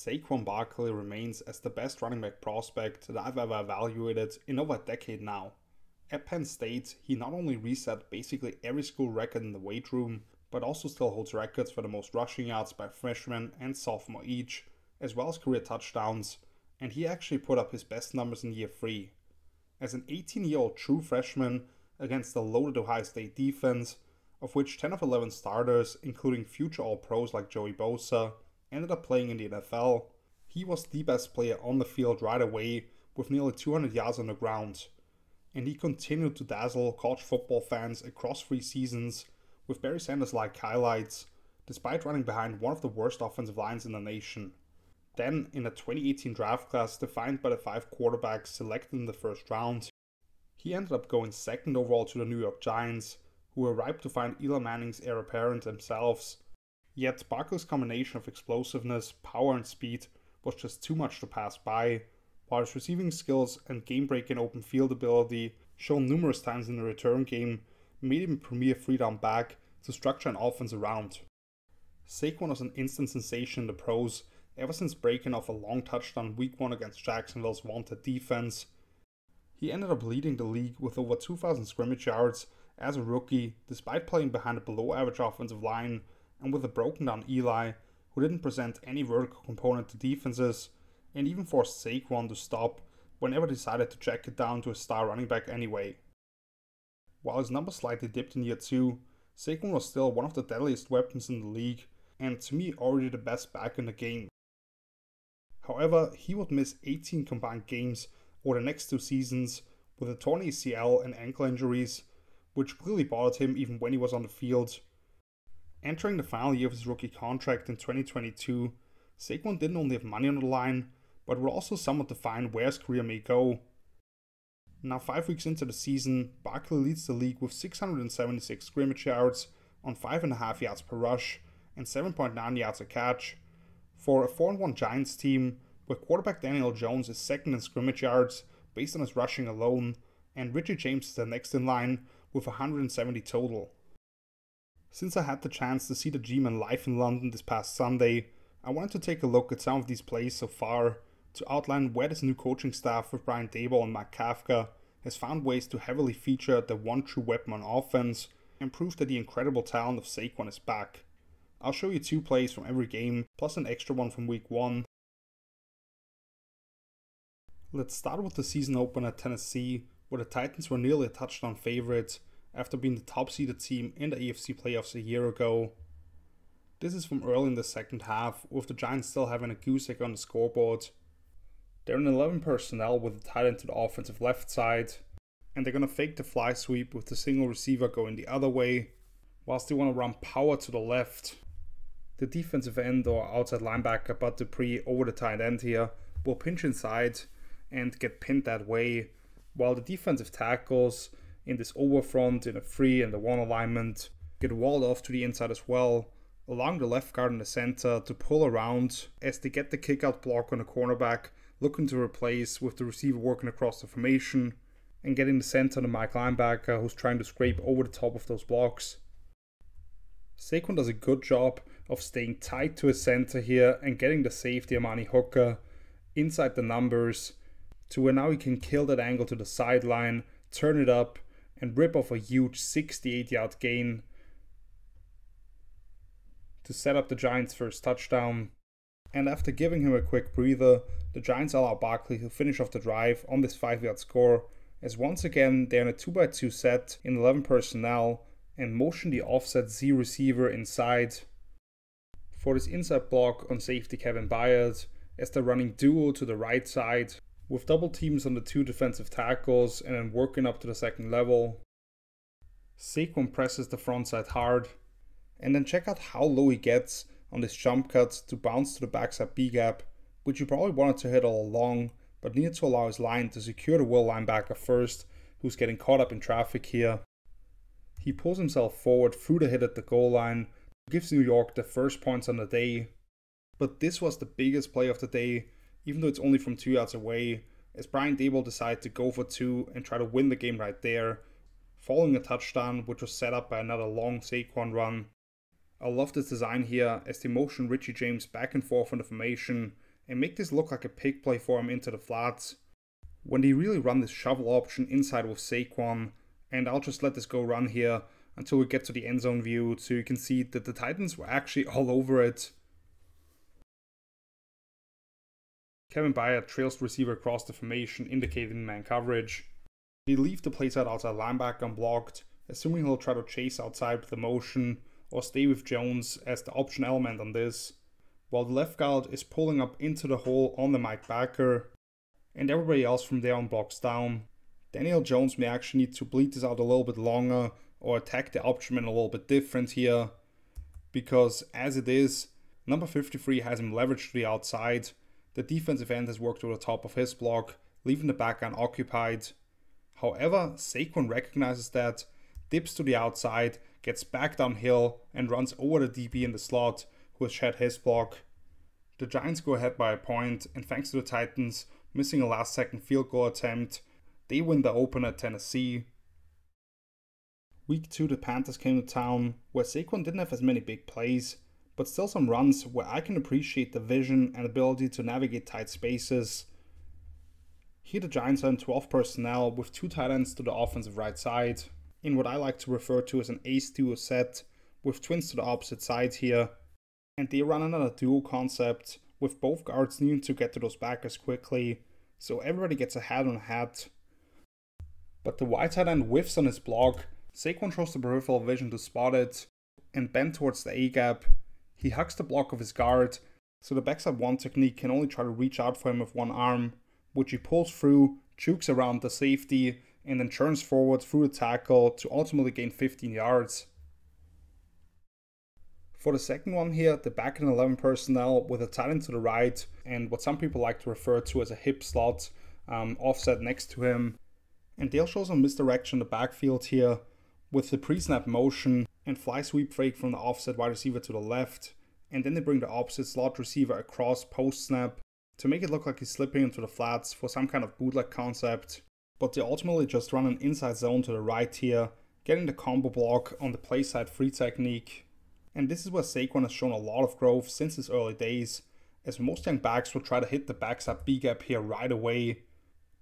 Saquon Barkley remains as the best running back prospect that I've ever evaluated in over a decade now. At Penn State, he not only reset basically every school record in the weight room, but also still holds records for the most rushing yards by freshman and sophomore each, as well as career touchdowns, and he actually put up his best numbers in year 3. As an 18-year-old true freshman against the loaded Ohio State defense, of which 10 of 11 starters, including future All-Pros like Joey Bosa, ended up playing in the NFL, he was the best player on the field right away with nearly 200 yards on the ground. And he continued to dazzle college football fans across 3 seasons with Barry Sanders-like highlights, despite running behind one of the worst offensive lines in the nation. Then, in a 2018 draft class defined by the 5 quarterbacks selected in the first round, he ended up going 2nd overall to the New York Giants, who were ripe to find Eli Manning's heir apparent themselves. Yet Barkley's combination of explosiveness, power and speed was just too much to pass by, while his receiving skills and game-breaking open field ability, shown numerous times in the return game, made him a premier 3-down back to structure an offense around. Saquon was an instant sensation in the pros ever since breaking off a long touchdown week 1 against Jacksonville's vaunted defense. He ended up leading the league with over 2,000 scrimmage yards as a rookie, despite playing behind a below-average offensive line and with a broken-down Eli, who didn't present any vertical component to defenses, and even forced Saquon to stop whenever he decided to check it down to a star running back anyway. While his numbers slightly dipped in year 2, Saquon was still one of the deadliest weapons in the league, and to me already the best back in the game. However, he would miss 18 combined games over the next 2 seasons with a torn ACL and ankle injuries, which clearly bothered him even when he was on the field. Entering the final year of his rookie contract in 2022, Saquon didn't only have money on the line, but would also somewhat define where his career may go. Now 5 weeks into the season, Barkley leads the league with 676 scrimmage yards on 5.5 yards per rush and 7.9 yards a catch. For a 4-1 Giants team, where quarterback Daniel Jones is 2nd in scrimmage yards based on his rushing alone, and Richie James is the next in line with 170 total. Since I had the chance to see the G-Man live in London this past Sunday, I wanted to take a look at some of these plays so far to outline where this new coaching staff with Brian Daboll and Mike Kafka has found ways to heavily feature the one true weapon on offense and prove that the incredible talent of Saquon is back. I'll show you 2 plays from every game, plus an extra one from week 1. Let's start with the season opener at Tennessee, where the Titans were nearly a touchdown favorite after being the top-seeded team in the AFC playoffs a year ago. This is from early in the second half, with the Giants still having a goose egg on the scoreboard. They're in 11 personnel with a tight end to the offensive left side, and they're going to fake the fly sweep with the single receiver going the other way, whilst they want to run power to the left. The defensive end or outside linebacker Bud Dupree over the tight end here will pinch inside and get pinned that way, while the defensive tackles in this overfront in a 3 and a 1 alignment get walled off to the inside as well, allowing the left guard in the center to pull around as they get the kick-out block on the cornerback looking to replace with the receiver working across the formation, and getting the center on the Mike linebacker who's trying to scrape over the top of those blocks. Saquon does a good job of staying tight to his center here and getting the safety Amani Hooker inside the numbers to where now he can kill that angle to the sideline, turn it up, and rip off a huge 68-yard gain to set up the Giants' first touchdown. And after giving him a quick breather, the Giants allow Barkley to finish off the drive on this 5-yard score, as once again they're in a 2x2 set in 11 personnel and motion the offset Z receiver inside for this inside block on safety Kevin Byard, as they're running duo to the right side with double teams on the 2 defensive tackles and then working up to the second level. Saquon presses the front side hard, and then check out how low he gets on this jump cut to bounce to the backside B-gap, which he probably wanted to hit all along, but needed to allow his line to secure the will linebacker first, who's getting caught up in traffic here. He pulls himself forward through the hit at the goal line, gives New York the first points on the day. But this was the biggest play of the day, even though it's only from 2 yards away, as Brian Daboll decided to go for 2 and try to win the game right there, following a touchdown which was set up by another long Saquon run. I love this design here as they motion Richie James back and forth on the formation and make this look like a pick play for him into the flats, when they really run this shovel option inside with Saquon. And I'll just let this go run here until we get to the end zone view so you can see that the Titans were actually all over it. Kevin Byard trails the receiver across the formation, indicating man coverage. They leave the play side outside linebacker unblocked, assuming he'll try to chase outside with the motion or stay with Jones as the option element on this, while the left guard is pulling up into the hole on the Mike backer, and everybody else from there on blocks down. Daniel Jones may actually need to bleed this out a little bit longer or attack the option man a little bit different here, because as it is, number 53 has him leveraged to the outside. The defensive end has worked over the top of his block, leaving the back unoccupied. However, Saquon recognizes that, dips to the outside, gets back downhill, and runs over the DB in the slot, who has shed his block. The Giants go ahead by a point, and thanks to the Titans missing a last-second field goal attempt, they win the opener at Tennessee. Week 2, the Panthers came to town, where Saquon didn't have as many big plays, but still some runs where I can appreciate the vision and ability to navigate tight spaces. Here the Giants are in 12 personnel with 2 tight ends to the offensive right side, in what I like to refer to as an ace-duo set, with twins to the opposite side here, and they run another duo concept, with both guards needing to get to those backers quickly, so everybody gets a hat on a hat. But the wide tight end whiffs on his block. Saquon throws the peripheral vision to spot it, and bend towards the A-gap. He hugs the block of his guard, so the backside one technique can only try to reach out for him with one arm, which he pulls through, jukes around the safety, and then turns forward through the tackle to ultimately gain 15 yards. For the second one here, the back and 11 personnel with a tight end to the right, and what some people like to refer to as a hip slot, offset next to him. And they'll show some misdirection in the backfield here, with the pre-snap motion and fly sweep fake from the offset wide receiver to the left, and then they bring the opposite slot receiver across post-snap to make it look like he's slipping into the flats for some kind of bootleg concept, but they ultimately just run an inside zone to the right here, getting the combo block on the play side free technique. And this is where Saquon has shown a lot of growth since his early days, as most young backs will try to hit the backside B-gap here right away,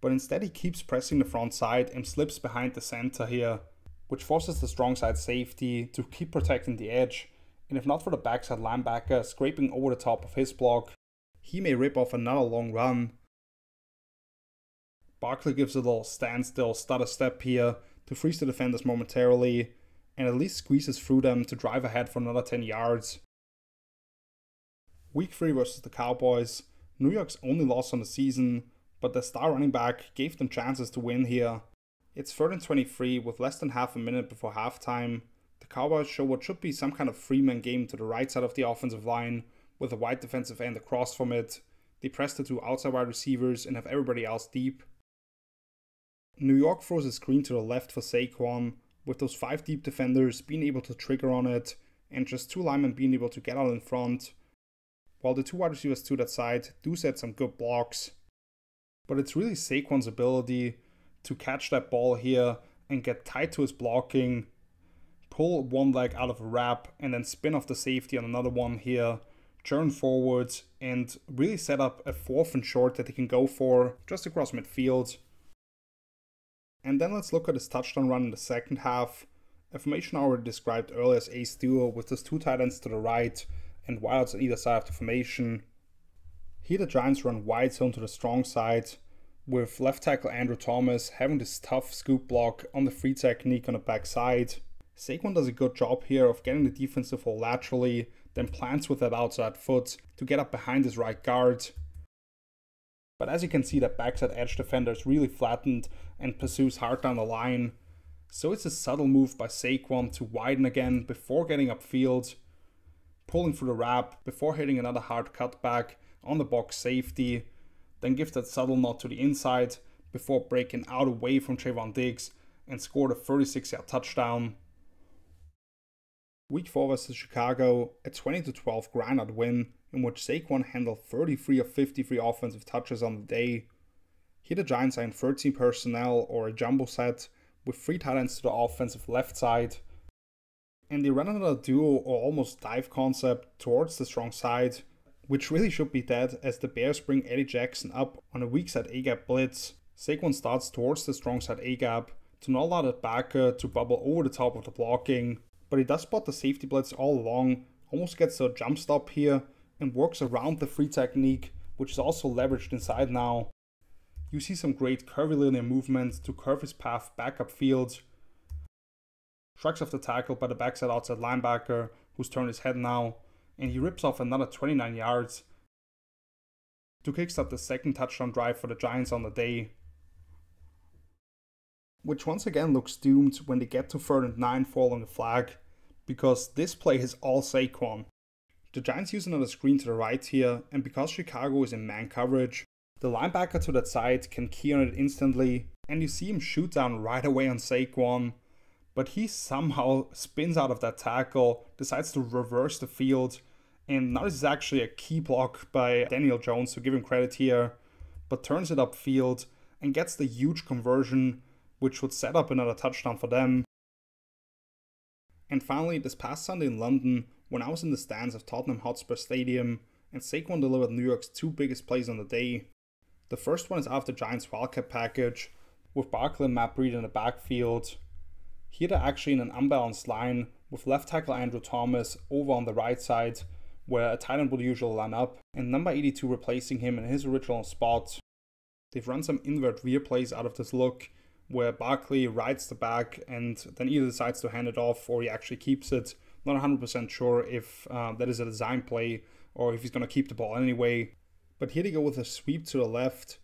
but instead he keeps pressing the front side and slips behind the center here, which forces the strong side safety to keep protecting the edge, and if not for the backside linebacker scraping over the top of his block, he may rip off another long run. Barkley gives a little standstill stutter step here to freeze the defenders momentarily, and at least squeezes through them to drive ahead for another 10 yards. Week 3 versus the Cowboys, New York's only loss on the season, but their star running back gave them chances to win here. It's 3rd and 23 with less than half a minute before halftime. The Cowboys show what should be some kind of three-man game to the right side of the offensive line, with a wide defensive end across from it. They press the 2 outside wide receivers and have everybody else deep. New York throws a screen to the left for Saquon, with those 5 deep defenders being able to trigger on it, and just 2 linemen being able to get out in front, while the 2 wide receivers to that side do set some good blocks. But it's really Saquon's ability to catch that ball here and get tight to his blocking, pull one leg out of a wrap, and then spin off the safety on another one here, turn forwards, and really set up a 4th and short that he can go for just across midfield. And then let's look at his touchdown run in the second half, a formation I already described earlier as ace duo with his 2 tight ends to the right and wideouts on either side of the formation. Here the Giants run wide zone to the strong side, with left tackle Andrew Thomas having this tough scoop block on the free technique on the backside. Saquon does a good job here of getting the defensive hole laterally, then plants with that outside foot to get up behind his right guard. But as you can see, that backside edge defender is really flattened and pursues hard down the line. So it's a subtle move by Saquon to widen again before getting upfield, pulling through the wrap before hitting another hard cutback on the box safety, then gives that subtle nod to the inside before breaking out away from Trayvon Diggs and scored a 36-yard touchdown. Week 4 versus Chicago, a 20-12 grind-out win in which Saquon handled 33 of 53 offensive touches on the day. Here the Giants are in 13 personnel or a jumbo set with 3 tight ends to the offensive left side, and they run another duo or almost dive concept towards the strong side, which really should be dead as the Bears bring Eddie Jackson up on a weak side A-gap blitz. Saquon starts towards the strong side A-gap to not allow that backer to bubble over the top of the blocking, but he does spot the safety blitz all along, almost gets a jump stop here, and works around the free technique, which is also leveraged inside now. You see some great curvilinear movement to curve his path back upfield. Shrugs off the tackle by the backside outside linebacker, who's turned his head now, and he rips off another 29 yards to kickstart the second touchdown drive for the Giants on the day, which once again looks doomed when they get to 3rd and 9 following the flag, because this play is all Saquon. The Giants use another screen to the right here, and because Chicago is in man coverage, the linebacker to that side can key on it instantly, and you see him shoot down right away on Saquon, but he somehow spins out of that tackle, decides to reverse the field, and now this is actually a key block by Daniel Jones, so give him credit here, but turns it upfield and gets the huge conversion, which would set up another touchdown for them. And finally, this past Sunday in London, when I was in the stands of Tottenham Hotspur Stadium, and Saquon delivered New York's 2 biggest plays on the day. The first one is after Giants Wildcat package, with Barkley and Matt Breida in the backfield. Here they're actually in an unbalanced line, with left tackle Andrew Thomas over on the right side, where a tight end would usually line up, and number 82 replacing him in his original spot. They've run some invert rear plays out of this look, where Barkley rides the back and then either decides to hand it off or he actually keeps it. Not 100% sure if that is a design play or if he's going to keep the ball anyway. But here they go with a sweep to the left.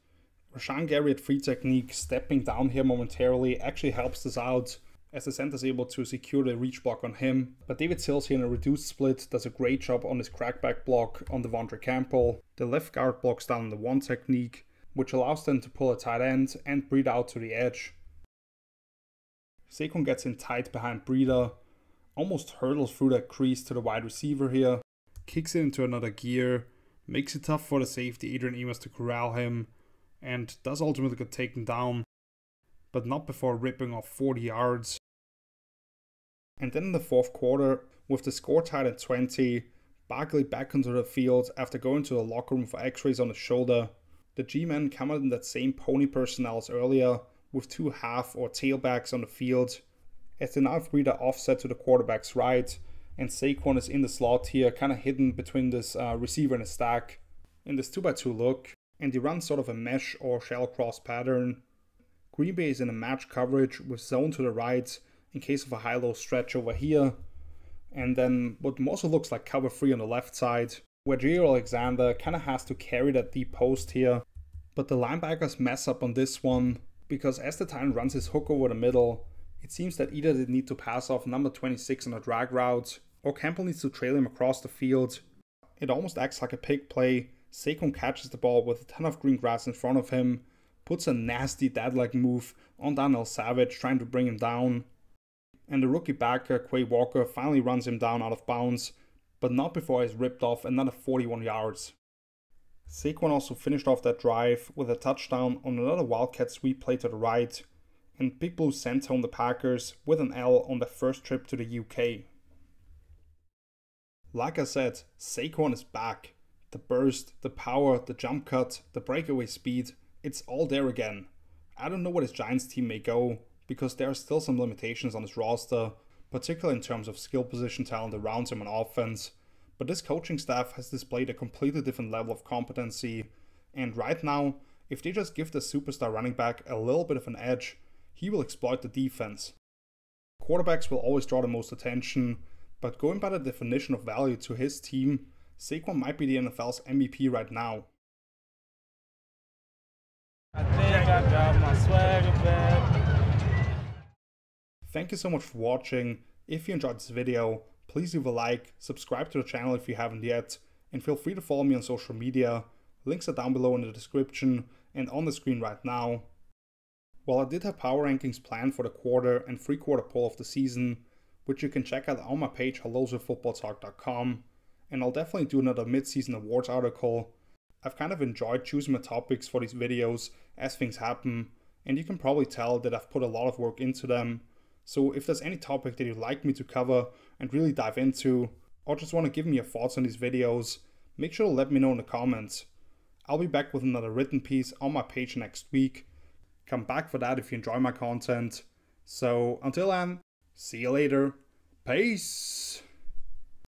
Rashawn Gary at free technique, stepping down here momentarily, actually helps this out as the center is able to secure the reach block on him. But David Sills here in a reduced split does a great job on his crackback block on Devondre Campbell. The left guard blocks down in the 1 technique, which allows them to pull a tight end and Breida out to the edge. Saquon gets in tight behind Breida, almost hurdles through that crease to the wide receiver here, kicks it into another gear, makes it tough for the safety Adrian Amos to corral him, and does ultimately get taken down, but not before ripping off 40 yards. And then in the 4th quarter, with the score tied at 20, Barkley back onto the field after going to the locker room for x-rays on his shoulder. The G-men come out in that same pony personnel as earlier, with 2 half or tailbacks on the field, as they now have Breida offset to the quarterback's right, and Saquon is in the slot here, kind of hidden between this receiver and a stack, in this 2x2 look, and they run sort of a mesh or shell cross pattern. Green Bay is in a match coverage with zone to the right in case of a high-low stretch over here, and then what also looks like cover 3 on the left side, where Jair Alexander kind of has to carry that deep post here, but the linebackers mess up on this one, because as the tight end runs his hook over the middle, it seems that either they need to pass off number 26 on a drag route, or Campbell needs to trail him across the field. It almost acts like a pick play. Saquon catches the ball with a ton of green grass in front of him, puts a nasty dad-like move on Daniel Savage, trying to bring him down. And the rookie backer, Quay Walker, finally runs him down out of bounds, but not before he's ripped off another 41 yards. Saquon also finished off that drive with a touchdown on another Wildcat sweep play to the right, and Big Blue sent home the Packers with an L on their first trip to the UK. Like I said, Saquon is back. The burst, the power, the jump cut, the breakaway speed, it's all there again. I don't know where this Giants team may go, because there are still some limitations on his roster, particularly in terms of skill position talent around him on offense. But this coaching staff has displayed a completely different level of competency, and right now, if they just give the superstar running back a little bit of an edge, he will exploit the defense. Quarterbacks will always draw the most attention, but going by the definition of value to his team, Saquon might be the NFL's MVP right now. I think I got my swagger back. Thank you so much for watching. If you enjoyed this video, please leave a like, subscribe to the channel if you haven't yet, and feel free to follow me on social media. Links are down below in the description and on the screen right now. While I did have power rankings planned for the quarter and 3/4 poll of the season, which you can check out on my page helloswithfootballtalk.com, and I'll definitely do another mid-season awards article. I've kind of enjoyed choosing my topics for these videos as things happen, and you can probably tell that I've put a lot of work into them. So if there's any topic that you'd like me to cover and really dive into, or just want to give me your thoughts on these videos, make sure to let me know in the comments. I'll be back with another written piece on my page next week. Come back for that if you enjoy my content. So until then, see you later. Peace!